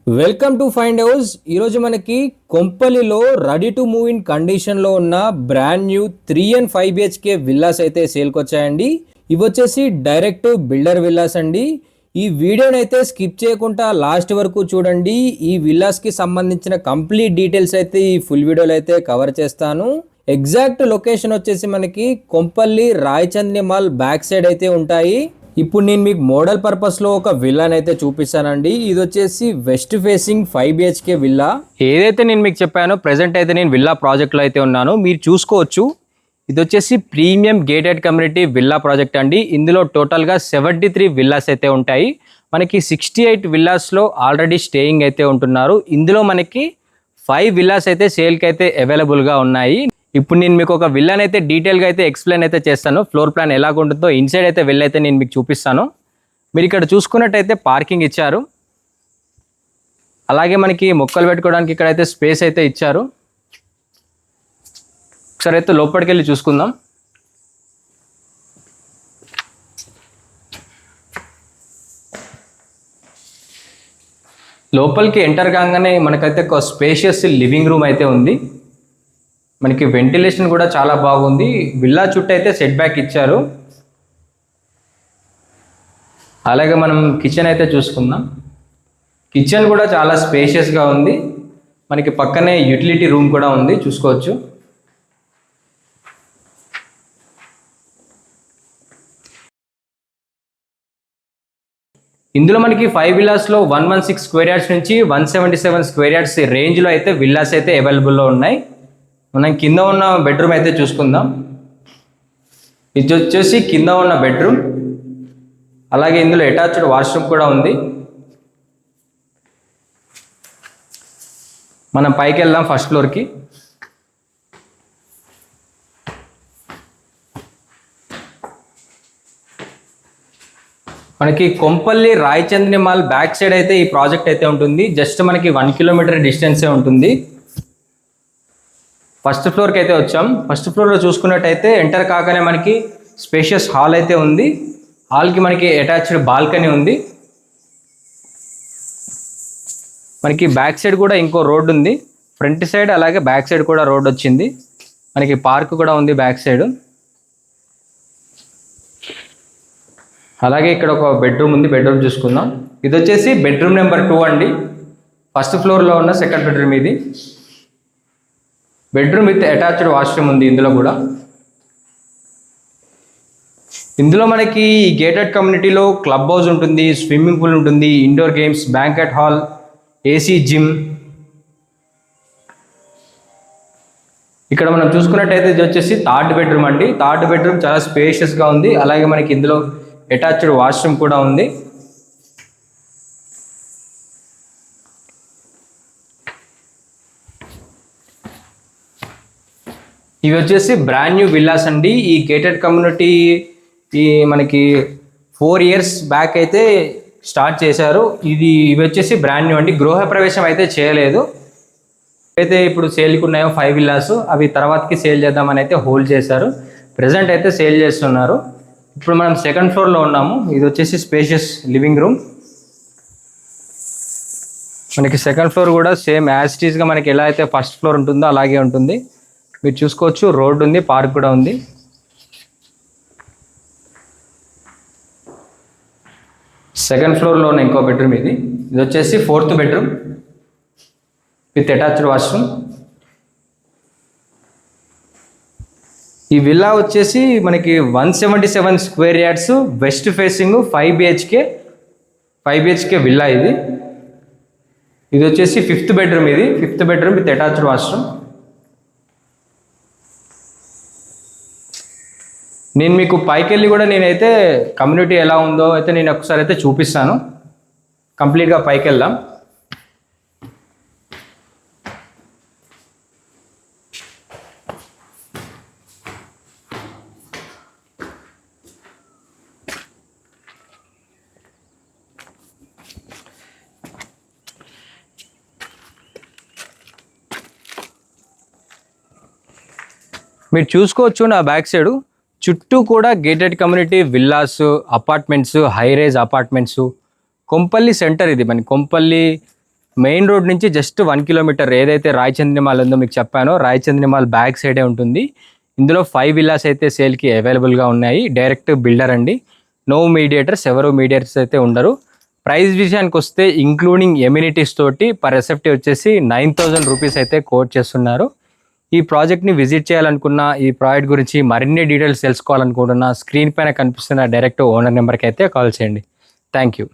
Welcome to find house. ఈరోజు మనకి కొంపల్లిలో ready to move in కండిషన్లో ఉన్న brand new 3 and 5 BHK villas అయితే సేల్కి వచ్చాయండి. ఇవి వచ్చేసి డైరెక్ట్ బిల్డర్ విల్లాస్ అండి. ఈ వీడియోని అయితే స్కిప్ చేయకుండా లాస్ట్ వరకు చూడండి. ఈ విల్లాస్కి సంబంధించిన కంప్లీట్ డీటెయిల్స్ అయితే ఈ ఫుల్ వీడియోలో అయితే కవర్ చేస్తాను. ఎగ్జాక్ట్ లొకేషన్ వచ్చేసి మనకి కొంపల్లి రాయచంద్ని మాల్ బ్యాక్ సైడ్ అయితే ఉంటాయి. ఇప్పుడు నేను మీకు మోడల్ పర్పస్లో ఒక విల్లాని అయితే చూపిస్తానండి. ఇది వచ్చేసి వెస్ట్ ఫేసింగ్ 5 BHK విల్లా. ఏదైతే నేను మీకు చెప్పానో ప్రెసెంట్ అయితే నేను విల్లా ప్రాజెక్ట్లో అయితే ఉన్నాను. మీరు చూసుకోవచ్చు, ఇది వచ్చేసి premium gated community villa project అండి. ఇందులో టోటల్గా 73 విల్లాస్ అయితే ఉంటాయి. మనకి 68 విల్లాస్లో ఆల్రెడీ స్టేయింగ్ అయితే ఉంటున్నారు. ఇందులో మనకి 5 విల్లాస్ అయితే సేల్కి అయితే అవైలబుల్గా ఉన్నాయి. ఇప్పుడు నేను మీకు ఒక విల్లాని అయితే డీటెయిల్గా అయితే ఎక్స్ప్లెయిన్ అయితే చేస్తాను. ఫ్లోర్ ప్లాన్ ఎలా ఉంటుందో ఇన్సైడ్ అయితే వెళ్ళైతే నేను మీకు చూపిస్తాను. మీరు ఇక్కడ చూసుకున్నట్టయితే పార్కింగ్ ఇచ్చారు, అలాగే మనకి మొక్కలు పెట్టుకోవడానికి ఇక్కడైతే స్పేస్ అయితే ఇచ్చారు. ఒకసారి అయితే లోపలికి వెళ్ళి చూసుకుందాం. లోపలికి ఎంటర్ కాగానే మనకైతే ఒక స్పేషియస్ లివింగ్ రూమ్ అయితే ఉంది. మనకి వెంటిలేషన్ కూడా చాలా బాగుంది. విల్లా చుట్టూ అయితే సెట్ బ్యాక్ ఇచ్చారు. అలాగే మనం కిచెన్ అయితే చూసుకుందాం. కిచెన్ కూడా చాలా స్పేషియస్గా ఉంది. మనకి పక్కనే యూటిలిటీ రూమ్ కూడా ఉంది, చూసుకోవచ్చు. ఇందులో మనకి 5 విల్లాస్లో 116 స్క్వేర్ యార్డ్స్ నుంచి 177 స్క్వేర్ యార్డ్స్ రేంజ్లో అయితే విల్లాస్ అయితే అవైలబుల్లో ఉన్నాయి. మనం కింద ఉన్న బెడ్రూమ్ అయితే చూసుకుందాం. ఇది వచ్చేసి కింద ఉన్న బెడ్రూమ్, అలాగే ఇందులో అటాచ్డ్ వాష్రూమ్ కూడా ఉంది. మనం పైకి వెళ్దాం ఫస్ట్ ఫ్లోర్కి. మనకి కొంపల్లి రాయచంద్ని మాల్ బ్యాక్ సైడ్ అయితే ఈ ప్రాజెక్ట్ అయితే ఉంటుంది. జస్ట్ మనకి 1 కిలోమీటర్ డిస్టెన్సే ఉంటుంది. ఫస్ట్ ఫ్లోర్కి అయితే వచ్చాం. ఫస్ట్ ఫ్లోర్లో చూసుకున్నట్టయితే ఎంటర్ కాగానే మనకి స్పేషియస్ హాల్ అయితే ఉంది. హాల్కి మనకి అటాచ్డ్ బాల్కనీ ఉంది. మనకి బ్యాక్ సైడ్ కూడా ఇంకో రోడ్ ఉంది. ఫ్రంట్ సైడ్ అలాగే బ్యాక్ సైడ్ కూడా రోడ్ వచ్చింది. మనకి పార్క్ కూడా ఉంది బ్యాక్ సైడ్. అలాగే ఇక్కడ ఒక బెడ్రూమ్ ఉంది, బెడ్రూమ్ చూసుకుందాం. ఇది వచ్చేసి బెడ్రూమ్ నెంబర్ 2 అండి. ఫస్ట్ ఫ్లోర్లో ఉన్న సెకండ్ బెడ్రూమ్ ఇది. బెడ్రూమ్ విత్ అటాచ్డ్ వాష్రూమ్ ఉంది ఇందులో కూడా. ఇందులో మనకి ఈ గేటెడ్ కమ్యూనిటీలో క్లబ్ హౌస్ ఉంటుంది, స్విమ్మింగ్ పూల్ ఉంటుంది, indoor games, banquet hall, AC gym. ఇక్కడ మనం చూసుకున్నట్టయితే ఇది వచ్చేసి థర్డ్ బెడ్రూమ్ అండి. థర్డ్ బెడ్రూమ్ చాలా స్పేషియస్గా ఉంది. అలాగే మనకి ఇందులో అటాచ్డ్ వాష్రూమ్ కూడా ఉంది. ఇవి వచ్చేసి బ్రాండ్ న్యూ విల్లాస్ అండి. ఈ గేటెడ్ కమ్యూనిటీ మనకి 4 years బ్యాక్ అయితే స్టార్ట్ చేశారు. ఇవి వచ్చేసి బ్రాండ్ న్యూ అండి. గృహ ప్రవేశం అయితే చేయలేదు. అయితే ఇప్పుడు సేల్కి ఉన్నాయో 5 విల్లాస్, అవి తర్వాతకి సేల్ చేద్దామని అయితే హోల్డ్ చేశారు. ప్రజెంట్ అయితే సేల్ చేస్తున్నారు. ఇప్పుడు మనం సెకండ్ ఫ్లోర్లో ఉన్నాము. ఇది వచ్చేసి స్పేషియస్ లివింగ్ రూమ్. మనకి సెకండ్ ఫ్లోర్ కూడా సేమ్ యాజ్ ఇట్ ఈస్గా మనకి ఎలా అయితే ఫస్ట్ ఫ్లోర్ ఉంటుందో అలాగే ఉంటుంది. మీరు చూసుకోవచ్చు, రోడ్ ఉంది, పార్క్ కూడా ఉంది. సెకండ్ ఫ్లోర్లో ఉన్న ఇంకో బెడ్రూమ్ ఇది. ఇది వచ్చేసి 4th bedroom with attached washroom. ఈ విల్లా వచ్చేసి మనకి 177 square yards west facing 5 BHK villa ఇది. ఇది వచ్చేసి 5th బెడ్రూమ్ ఇది. 5th bedroom with attached washroom. నేను మీకు పైకి వెళ్ళి కూడా నేనైతే కమ్యూనిటీ ఎలా ఉందో అయితే నేను ఒకసారి అయితే చూపిస్తాను. కంప్లీట్గా పైకి వెళ్దాం. మీరు చూసుకోవచ్చు నా బ్యాక్ సైడ్ చుట్టూ కూడా gated community villas, apartments, high rise apartments. Kompally centre ఇది. మన కొంపల్లి మెయిన్ రోడ్ నుంచి జస్ట్ 1 కిలోమీటర్ ఏదైతే రాయచంద్రి మాల్ ఉందో మీకు చెప్పానో రాయచంద్రి మాల్ బ్యాక్ సైడే ఉంటుంది. ఇందులో 5 విల్లాస్ అయితే సేల్కి అవైలబుల్గా ఉన్నాయి. డైరెక్ట్ బిల్డర్ అండి, నో మీడియేటర్స్, ఎవరు మీడియేటర్స్ అయితే ఉండరు. ప్రైస్ విషయానికి వస్తే ఇంక్లూడింగ్ ఎమ్యూనిటీస్ తోటి పర్ ఎస్ఎఫ్టీ వచ్చేసి 9,000 రూపీస్ అయితే కోట్ చేస్తున్నారు. ఈ ప్రాజెక్ట్ని విజిట్ చేయాలనుకున్న, ఈ ప్రాజెక్ట్ గురించి మరిన్ని డీటెయిల్స్ తెలుసుకోవాలనుకుంటున్నా స్క్రీన్ పైన కనిపిస్తున్న డైరెక్ట్ ఓనర్ నెంబర్కి అయితే కాల్ చేయండి. Thank you.